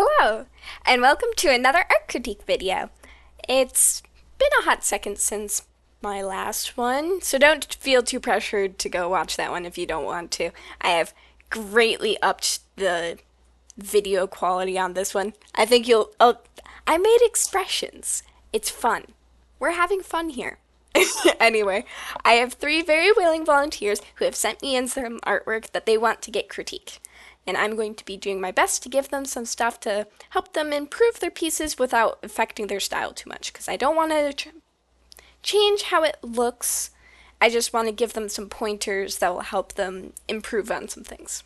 Hello, and welcome to another art critique video. It's been a hot second since my last one, so don't feel too pressured to go watch that one if you don't want to. I have greatly upped the video quality on this one. I think I made expressions. It's fun. We're having fun here. Anyway, I have three very willing volunteers who have sent me in some artwork that they want to get critiqued. And I'm going to be doing my best to give them some stuff to help them improve their pieces without affecting their style too much, because I don't want to change how it looks. I just want to give them some pointers that will help them improve on some things.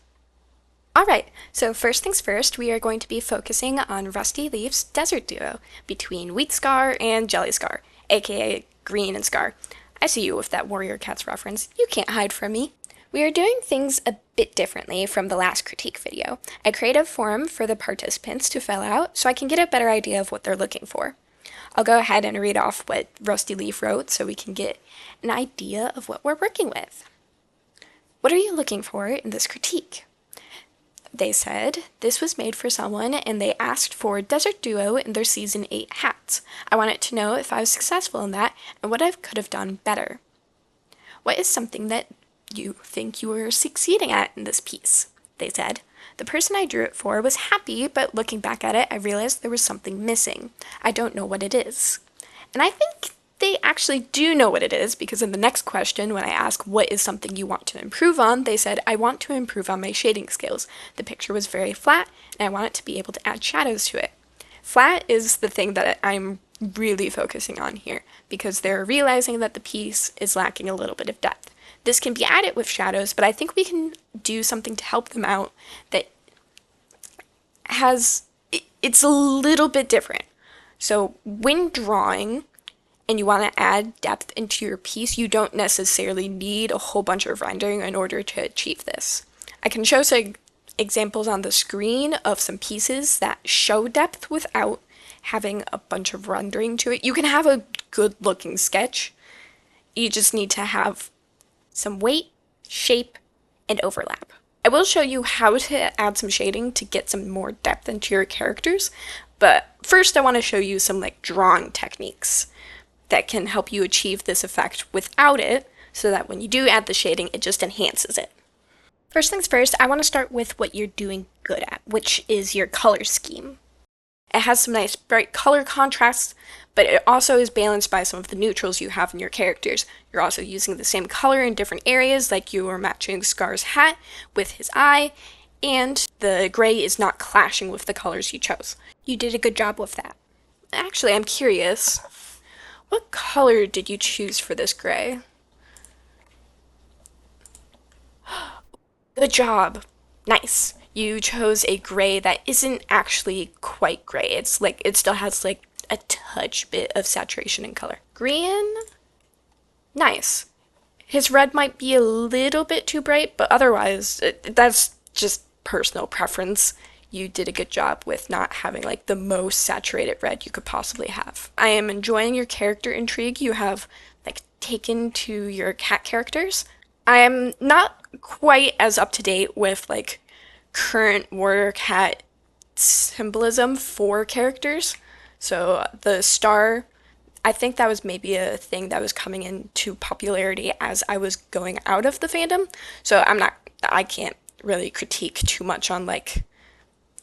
Alright, so first things first, we are going to be focusing on Rusty Leaf's desert duo between Wheat Scar and Jelly Scar, aka Green and Scar. I see you with that Warrior Cats reference. You can't hide from me. We are doing things a bit differently from the last critique video. I create a forum for the participants to fill out so I can get a better idea of what they're looking for. I'll go ahead and read off what Rusty Leaf wrote so we can get an idea of what we're working with. What are you looking for in this critique? They said this was made for someone and they asked for Desert Duo in their Season 8 hats. I wanted to know if I was successful in that and what I could have done better. What is something that you think you were succeeding at in this piece? They said. The person I drew it for was happy, but looking back at it, I realized there was something missing. I don't know what it is. And I think they actually do know what it is, because in the next question, when I ask what is something you want to improve on, they said, I want to improve on my shading skills. The picture was very flat, and I want it to be able to add shadows to it. Flat is the thing that I'm really focusing on here, because they're realizing that the piece is lacking a little bit of depth. This can be added with shadows, but I think we can do something to help them out that it's a little bit different. So when drawing and you want to add depth into your piece, you don't necessarily need a whole bunch of rendering in order to achieve this. I can show some examples on the screen of some pieces that show depth without having a bunch of rendering to it. You can have a good looking sketch. You just need to have some weight, shape, and overlap. I will show you how to add some shading to get some more depth into your characters, but first I want to show you some drawing techniques that can help you achieve this effect without it, so that when you do add the shading, it just enhances it. First things first, I want to start with what you're doing good at, which is your color scheme. It has some nice bright color contrasts, but it also is balanced by some of the neutrals you have in your characters. You're also using the same color in different areas, like you are matching Scar's hat with his eye, and the gray is not clashing with the colors you chose. You did a good job with that. Actually, I'm curious, what color did you choose for this gray? Good job. Nice. You chose a gray that isn't actually quite gray. It's it still has a touch bit of saturation in color. Green? Nice. His red might be a little bit too bright, but otherwise, that's just personal preference. You did a good job with not having the most saturated red you could possibly have. I am enjoying your character intrigue you have taken to your cat characters. I am not quite as up to date with current Warrior Cat symbolism for characters. So the star, I think that was maybe a thing that was coming into popularity as I was going out of the fandom. So I can't really critique too much on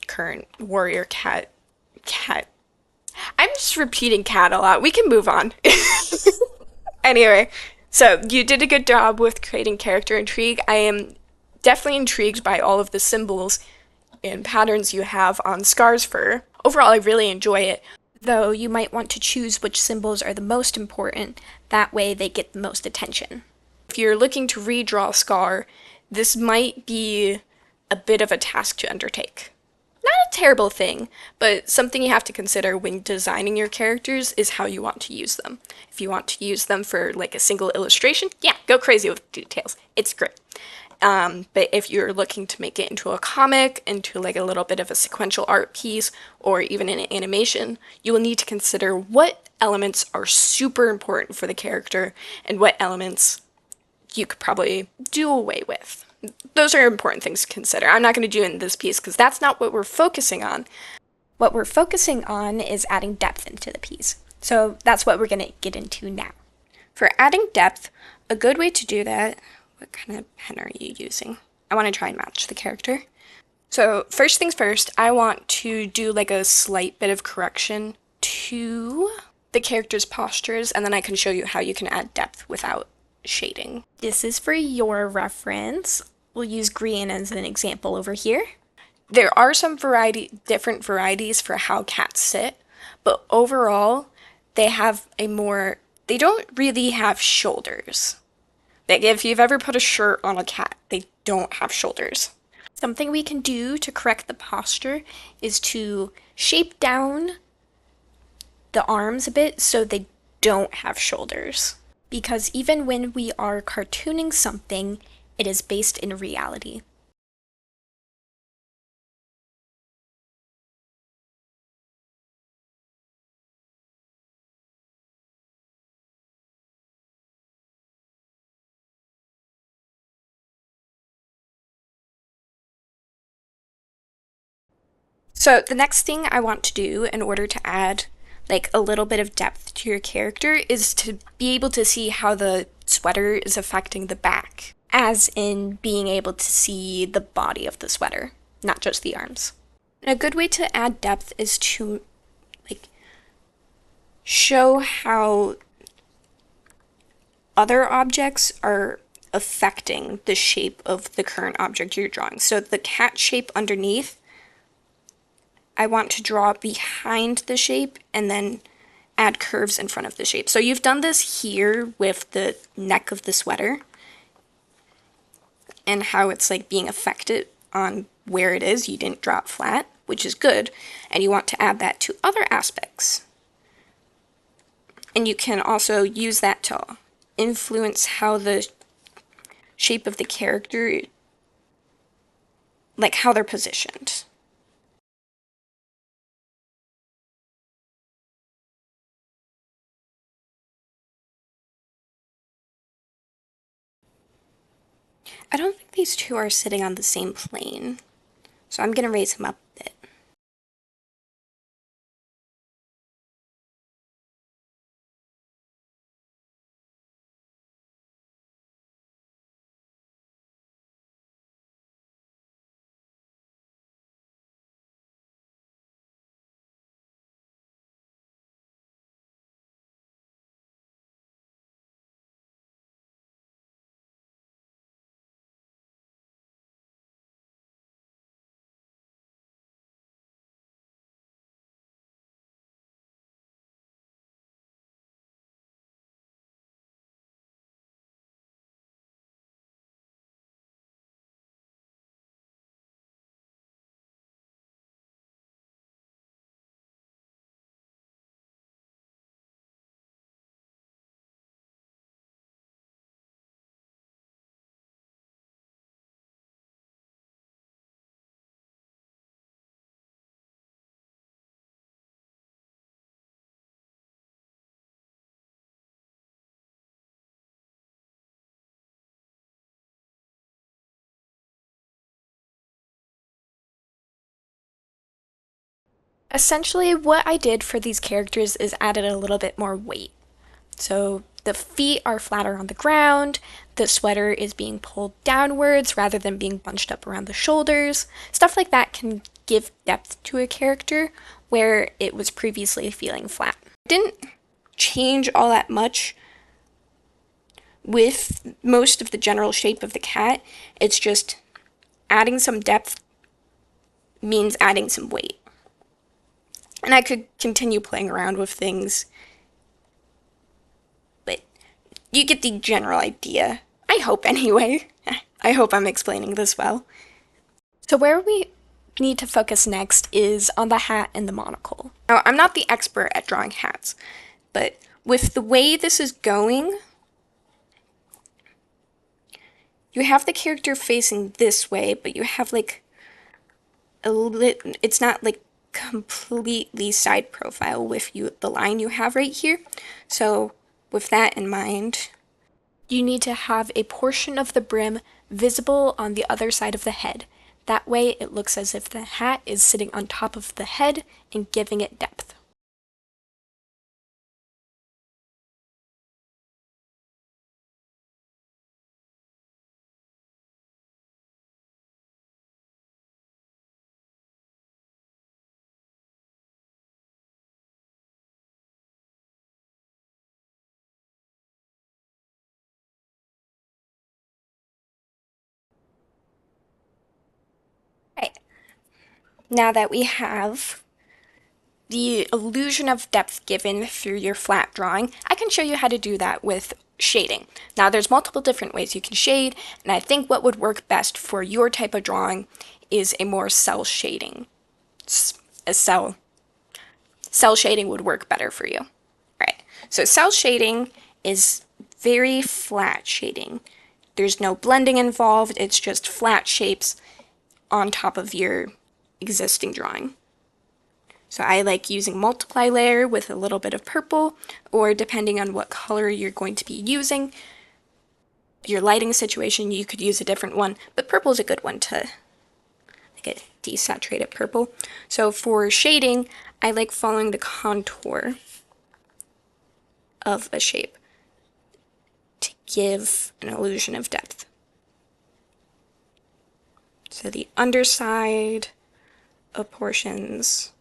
current Warrior Cat. I'm just repeating cat a lot. We can move on. Anyway, so you did a good job with creating character intrigue. I am definitely intrigued by all of the symbols and patterns you have on Scar's fur. Overall, I really enjoy it, though you might want to choose which symbols are the most important. That way they get the most attention. If you're looking to redraw Scar, this might be a bit of a task to undertake. Not a terrible thing, but something you have to consider when designing your characters is how you want to use them. If you want to use them for a single illustration, yeah, go crazy with details. It's great. But if you're looking to make it into a comic, into a little bit of a sequential art piece, or even an animation, you will need to consider what elements are super important for the character and what elements you could probably do away with. Those are important things to consider. I'm not going to do it in this piece because that's not what we're focusing on. What we're focusing on is adding depth into the piece. So that's what we're going to get into now. For adding depth, a good way to do that, what kind of pen are you using? I want to try and match the character. So first things first, I want to do like a slight bit of correction to the character's postures, and then I can show you how you can add depth without shading. This is for your reference. We'll use green as an example over here. There are some different varieties for how cats sit, but overall, they don't really have shoulders. Like if you've ever put a shirt on a cat, they don't have shoulders. Something we can do to correct the posture is to shape down the arms a bit so they don't have shoulders. Because even when we are cartooning something, it is based in reality. So the next thing I want to do in order to add like a little bit of depth to your character is to be able to see how the sweater is affecting the back, as in being able to see the body of the sweater, not just the arms. And a good way to add depth is to like show how other objects are affecting the shape of the current object you're drawing. So the cat shape underneath, I want to draw behind the shape and then add curves in front of the shape. So you've done this here with the neck of the sweater and how it's like being affected on where it is. You didn't draw it flat, which is good, and you want to add that to other aspects. And you can also use that to influence how the shape of the character, like how they're positioned. I don't think these two are sitting on the same plane, so I'm going to raise them up a bit. Essentially, what I did for these characters is added a little bit more weight. So the feet are flatter on the ground, the sweater is being pulled downwards rather than being bunched up around the shoulders. Stuff like that can give depth to a character where it was previously feeling flat. Didn't change all that much with most of the general shape of the cat. It's just adding some depth means adding some weight. And I could continue playing around with things, but you get the general idea. I hope anyway. I hope I'm explaining this well. So where we need to focus next is on the hat and the monocle. Now, I'm not the expert at drawing hats, but with the way this is going, you have the character facing this way, but you have like it's not like completely side profile with the line you have right here. So with that in mind, you need to have a portion of the brim visible on the other side of the head. That way it looks as if the hat is sitting on top of the head and giving it depth. Right. Now that we have the illusion of depth given through your flat drawing, I can show you how to do that with shading. Now there's multiple different ways you can shade, and I think what would work best for your type of drawing is a more cell shading. A cell shading would work better for you. Right. So cell shading is very flat shading. There's no blending involved, it's just flat shapes on top of your existing drawing. So I like using multiply layer with a little bit of purple, or depending on what color you're going to be using, your lighting situation, you could use a different one, but purple is a good one to like a desaturated purple. So for shading, I like following the contour of a shape to give an illusion of depth. So the underside of portions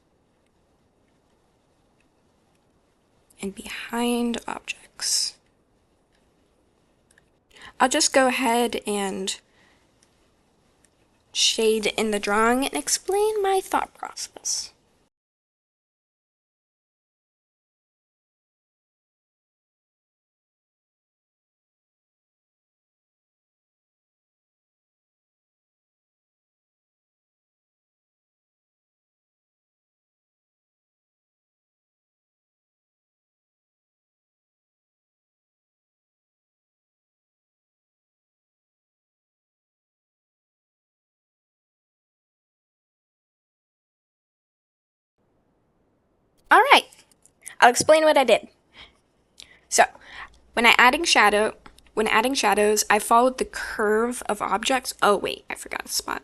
and behind objects. I'll just go ahead and shade in the drawing and explain my thought process. All right, I'll explain what I did. So, when adding shadows, I followed the curve of objects. Oh wait, I forgot a spot.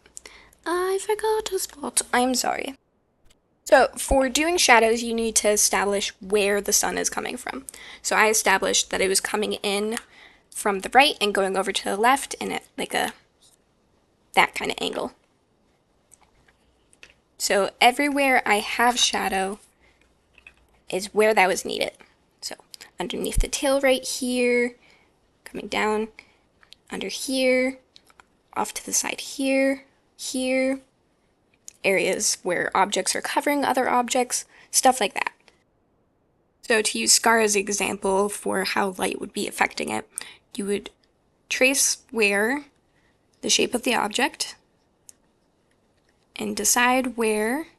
I'm sorry. So for doing shadows, you need to establish where the sun is coming from. So I established that it was coming in from the right and going over to the left in it like that kind of angle. So everywhere I have shadow is where that was needed. So underneath the tail right here, coming down, under here, off to the side here, here, areas where objects are covering other objects, stuff like that. So to use Scar as an example for how light would be affecting it, you would trace where the shape of the object and decide where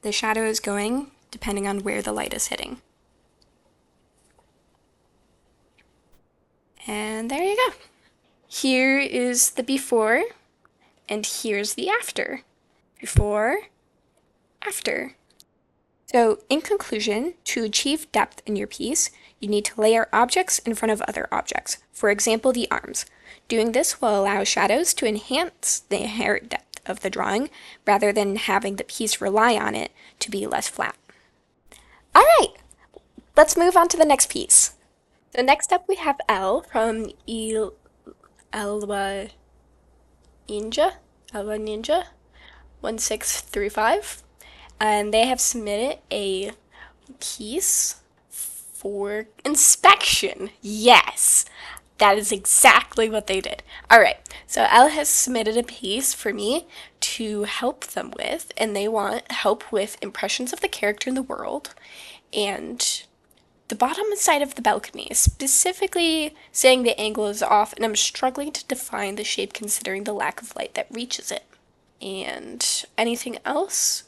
the shadow is going depending on where the light is hitting. And there you go. Here is the before, and here's the after. Before, after. So, in conclusion, to achieve depth in your piece, you need to layer objects in front of other objects. For example, the arms. Doing this will allow shadows to enhance the inherent depth of the drawing, rather than having the piece rely on it to be less flat. Alright, let's move on to the next piece. So next up we have Elle from Elba Ninja 1635, and they have submitted a piece for inspection. Yes, that is exactly what they did. Alright, so Elle has submitted a piece for me to help them with, and they want help with impressions of the character in the world and the bottom side of the balcony, specifically saying the angle is off, and I'm struggling to define the shape considering the lack of light that reaches it. And anything else?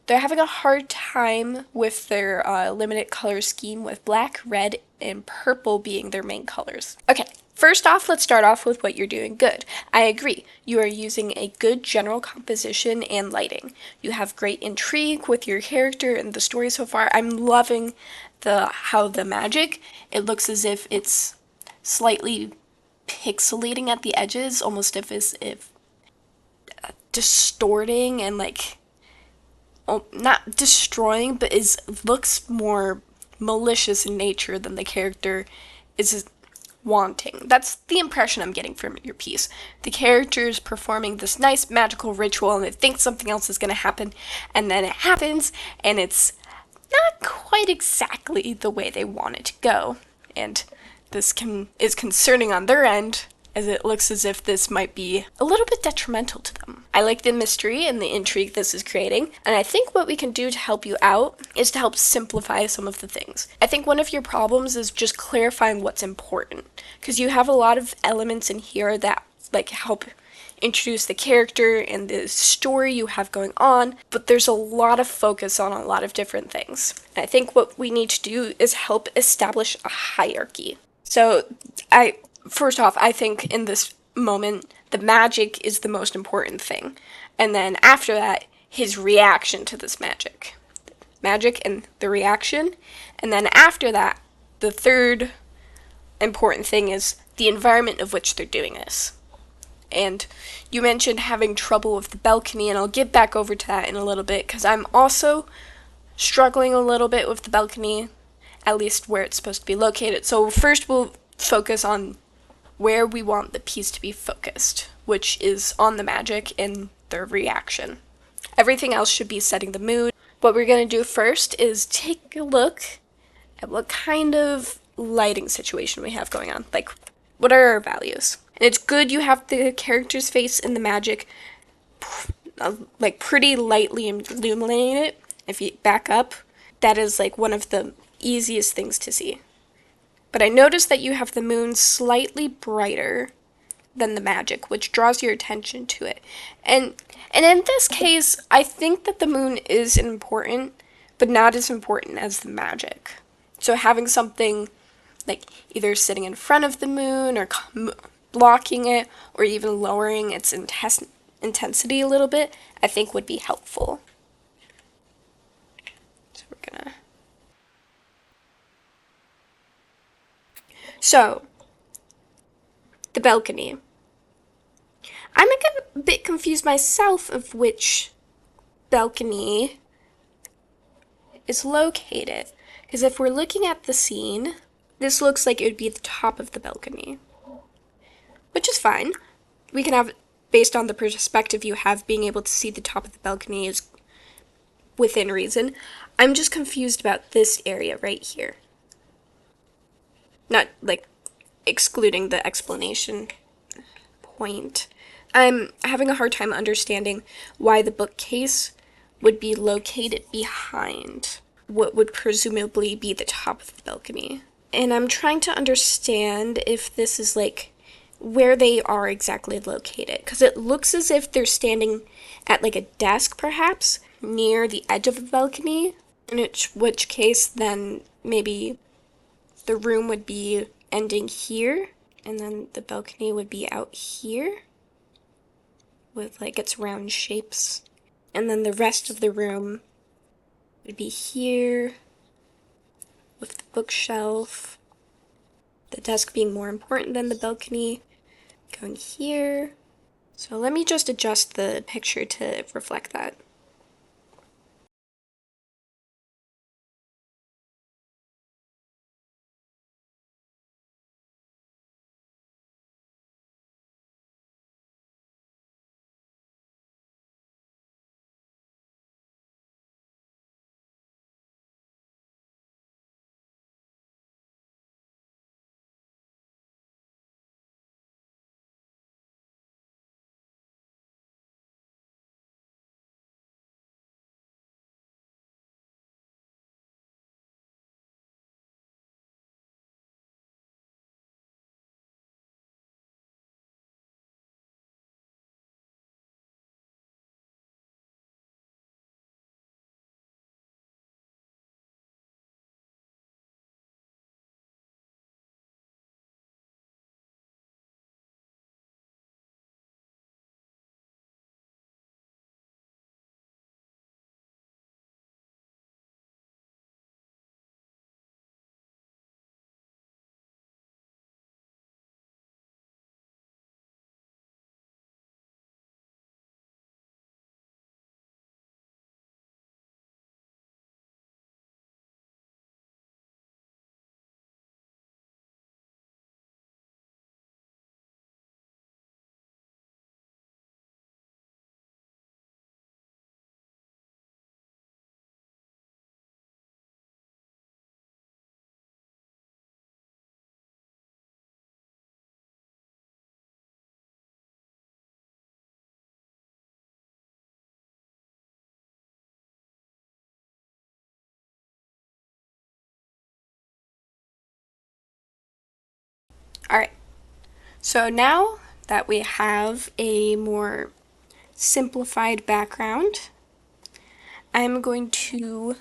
They're having a hard time with their limited color scheme, with black, red, and purple being their main colors. Okay, first off, let's start off with what you're doing good. I agree. You are using a good general composition and lighting. You have great intrigue with your character and the story so far. I'm loving how the magic, it looks as if it's slightly pixelating at the edges, almost as if distorting and like, well, not destroying, but is looks more malicious in nature than the character is wanting. That's the impression I'm getting from your piece. The character's performing this nice magical ritual and they think something else is going to happen, and then it happens, and it's not quite exactly the way they want it to go. And this is concerning on their end, as it looks as if this might be a little bit detrimental to them. I like the mystery and the intrigue this is creating, and I think what we can do to help you out is to help simplify some of the things. I think one of your problems is just clarifying what's important, because you have a lot of elements in here that like help introduce the character and the story you have going on, but there's a lot of focus on a lot of different things. And I think what we need to do is help establish a hierarchy. So first off, I think in this moment, the magic is the most important thing. And then after that, his reaction to this magic. Magic and the reaction. And then after that, the third important thing is the environment of which they're doing this. And you mentioned having trouble with the balcony, and I'll get back over to that in a little bit, because I'm also struggling a little bit with the balcony, at least where it's supposed to be located. So first we'll focus on where we want the piece to be focused, which is on the magic and the reaction. Everything else should be setting the mood. What we're going to do first is take a look at what kind of lighting situation we have going on. Like, what are our values? And it's good you have the character's face in the magic like pretty lightly illuminated. If you back up, that is like one of the easiest things to see. But I noticed that you have the moon slightly brighter than the magic, which draws your attention to it. And in this case, I think that the moon is important, but not as important as the magic. So having something like either sitting in front of the moon or blocking it or even lowering its intensity a little bit, I think would be helpful. So we're gonna... So, the balcony. I'm a bit confused myself of which balcony is located. Because if we're looking at the scene, this looks like it would be at the top of the balcony. Which is fine. We can have, based on the perspective you have, being able to see the top of the balcony is within reason. I'm just confused about this area right here. Not, like, excluding the explanation point. I'm having a hard time understanding why the bookcase would be located behind what would presumably be the top of the balcony. And I'm trying to understand if this is, like, where they are exactly located, because it looks as if they're standing at like a desk perhaps near the edge of the balcony, in which case then maybe the room would be ending here and then the balcony would be out here with like its round shapes, and then the rest of the room would be here with the bookshelf, the desk being more important than the balcony, going here. So let me just adjust the picture to reflect that. So now that we have a more simplified background, I'm going to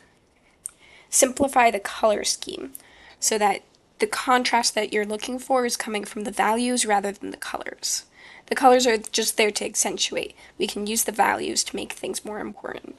simplify the color scheme so that the contrast that you're looking for is coming from the values rather than the colors. The colors are just there to accentuate. We can use the values to make things more important.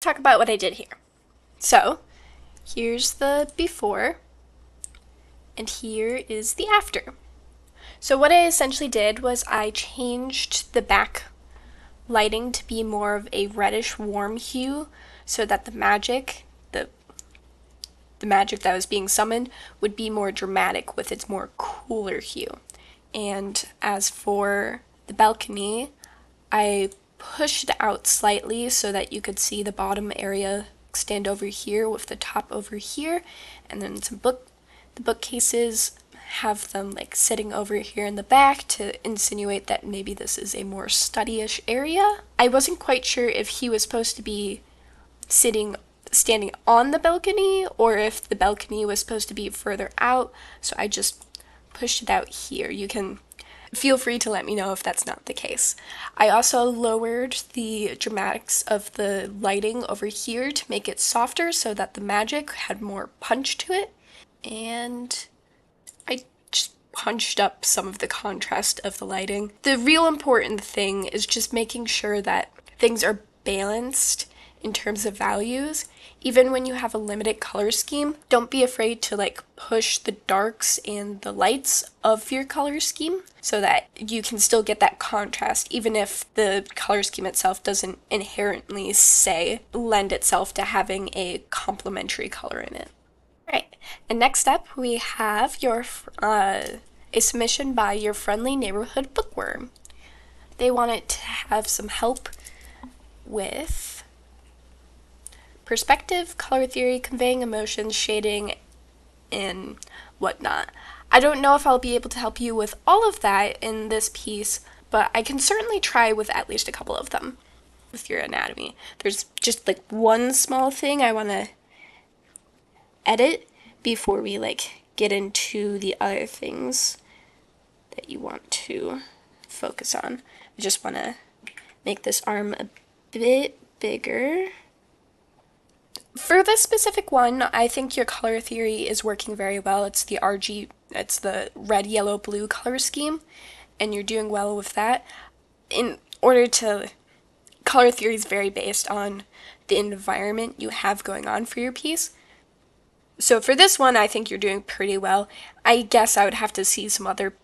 Talk about what I did here. So, here's the before, and here is the after. So what I essentially did was I changed the back lighting to be more of a reddish warm hue so that the magic that was being summoned would be more dramatic with its more cooler hue. And as for the balcony, I pushed out slightly so that you could see the bottom area extend over here with the top over here, and then the bookcases have them like sitting over here in the back to insinuate that maybe this is a more studyish area. I wasn't quite sure if he was supposed to be standing on the balcony or if the balcony was supposed to be further out, so I just pushed it out here. You can feel free to let me know if that's not the case. I also lowered the dramatics of the lighting over here to make it softer so that the magic had more punch to it, and I just punched up some of the contrast of the lighting. The real important thing is just making sure that things are balanced in terms of values. Even when you have a limited color scheme, don't be afraid to like push the darks and the lights of your color scheme so that you can still get that contrast, even if the color scheme itself doesn't inherently lend itself to having a complementary color in it. Right, and next up we have a submission by your friendly neighborhood bookworm. They wanted to have some help with perspective, color theory, conveying emotions, shading, and whatnot. I don't know if I'll be able to help you with all of that in this piece, but I can certainly try with at least a couple of them with your anatomy. There's just like one small thing I want to edit before we like get into the other things that you want to focus on. I just want to make this arm a bit bigger. For this specific one, I think your color theory is working very well. It's the red, yellow, blue color scheme, and you're doing well with that. Color theory is very based on the environment you have going on for your piece. So for this one, I think you're doing pretty well. I guess I would have to see some other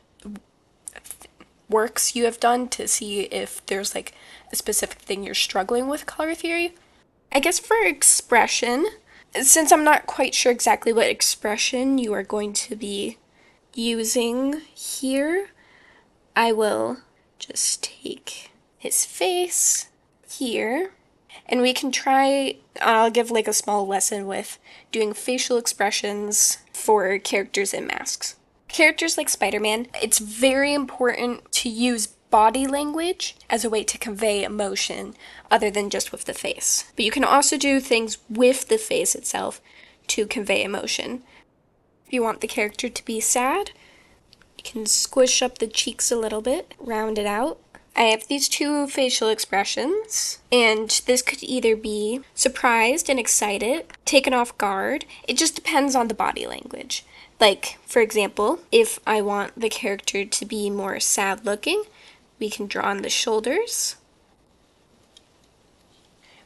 works you have done to see if there's like a specific thing you're struggling with color theory. I guess for expression, since I'm not quite sure exactly what expression you are going to be using here, I will just take his face here And we can try, I'll give like a small lesson with doing facial expressions for characters in masks. Characters like Spider-Man, it's very important to use body language as a way to convey emotion other than just with the face. But you can also do things with the face itself to convey emotion. If you want the character to be sad, you can squish up the cheeks a little bit, round it out. I have these two facial expressions, and this could either be surprised and excited, taken off guard. It just depends on the body language. Like, for example, if I want the character to be more sad looking, we can draw on the shoulders.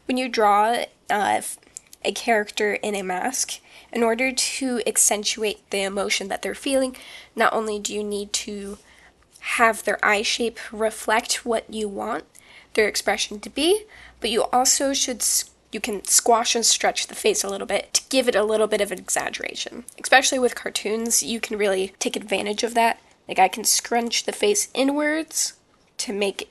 When you draw a character in a mask, in order to accentuate the emotion that they're feeling, not only do you need to have their eye shape reflect what you want their expression to be, but you also you can squash and stretch the face a little bit to give it a little bit of an exaggeration. Especially with cartoons, you can really take advantage of that. Like I can scrunch the face inwards to make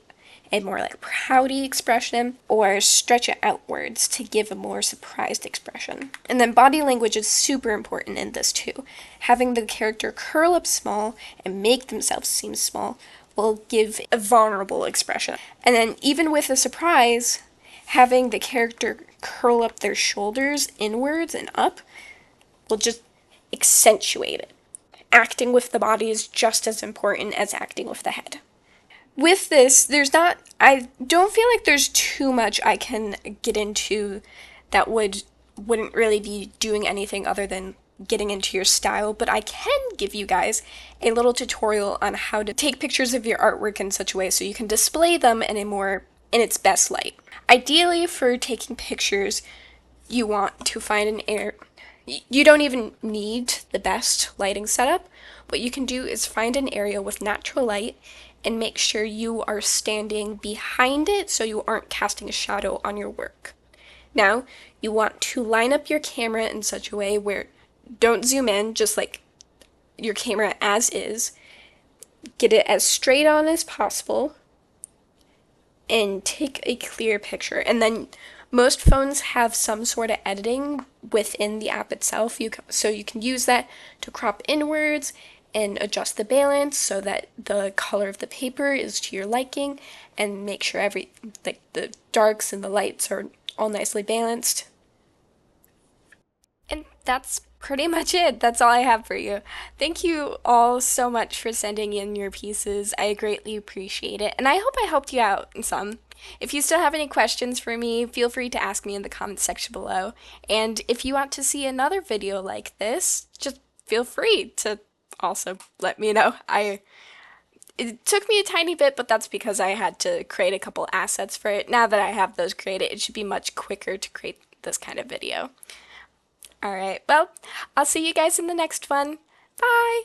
a more like proudy expression, or stretch it outwards to give a more surprised expression. And then body language is super important in this too. Having the character curl up small and make themselves seem small will give a vulnerable expression. And then even with a surprise, having the character curl up their shoulders inwards and up will just accentuate it. Acting with the body is just as important as acting with the head. With this, I don't feel like there's too much I can get into that wouldn't really be doing anything other than getting into your style, but I can give you guys a little tutorial on how to take pictures of your artwork in such a way so you can display them in its best light. Ideally, for taking pictures, you want to find you don't even need the best lighting setup. What you can do is find an area with natural light and make sure you are standing behind it so you aren't casting a shadow on your work. Now, you want to line up your camera in such a way where don't zoom in, just like your camera as is. Get it as straight on as possible and take a clear picture. And then most phones have some sort of editing within the app itself, so you can use that to crop inwards and adjust the balance so that the color of the paper is to your liking, and make sure the darks and the lights are all nicely balanced. And that's pretty much it. That's all I have for you. Thank you all so much for sending in your pieces. I greatly appreciate it, and I hope I helped you out in some. If you still have any questions for me, feel free to ask me in the comments section below. And if you want to see another video like this, just feel free to also let me know. It took me a tiny bit, but that's because I had to create a couple assets for it. Now that I have those created, it should be much quicker to create this kind of video. Alright, well, I'll see you guys in the next one. Bye!